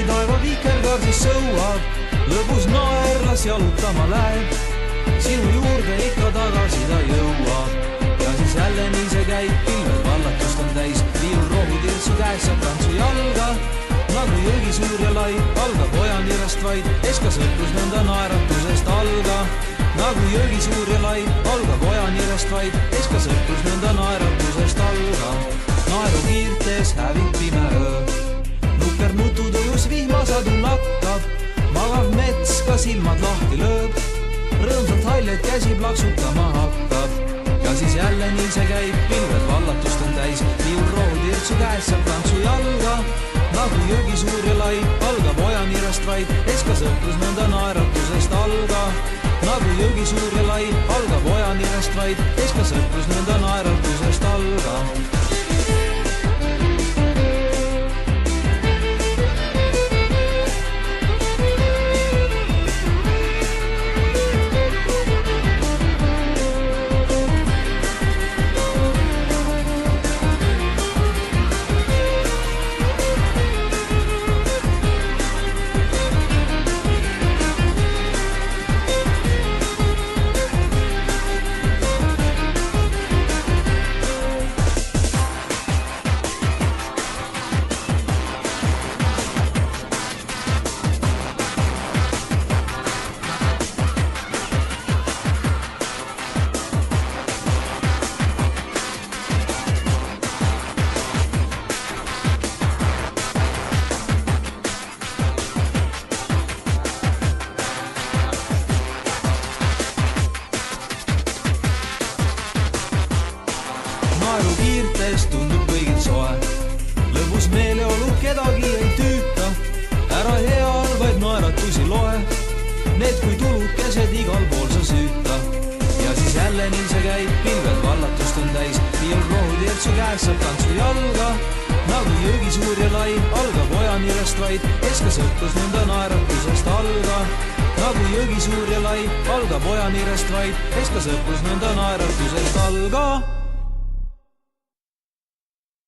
taeva vikerkaarsis sõuab, lõbus naerlas jalutama läheb. Sinu juurde ikka tagasi ta jõuab ja siis jälle nii see käib, pilved vallatust on täis, viiul rohutirtsu käes saab tantsu jalga. Nagu jõgi suur ja lai, algab ojanirest vaid, eska sõprus nõnda naeratusest alga. Nagu jõgi suur ja lai, algab ojanirest vaid, eska sõprus nõnda naeratusest alga. Naeru kiirtes hävib pime öö, nukker nututujus vihmasadu nakkab, magav mets ka silmad lahti lööb, rõõmsalt haljed käsi plaksutama hakkab. Ja siis jälle nii see käib, pilved vallatust on täis, viiul rohutirtsu käes saab tantsu jalga. Nagu jõgi suur ja lai, algab ojanirest vaid, eska sõprus nõnda naeratusest alga. Nagu jõgi suur ja lai, algab ojanirest vaid, eska sõprus nõnda naeratusest alga. Naeru kiirtes tundub kõigil soe, lõbus meeleolu kedagi ei tüüta, ära heal vaid naeratusi loe, need kui tulukesed igal pool sa süüta. Ja siis jälle nii see käib, pilved vallatust on täis, viiul rohutirtsu käes saab tantsu jalga. Nagu jõgi suur ja lai, algab ojanirest vaid, eska sõprus nõnda naeratusest alga. Nagu jõgi suur ja lai, algab ojanirest vaid, eska sõprus nõnda naeratusest alga.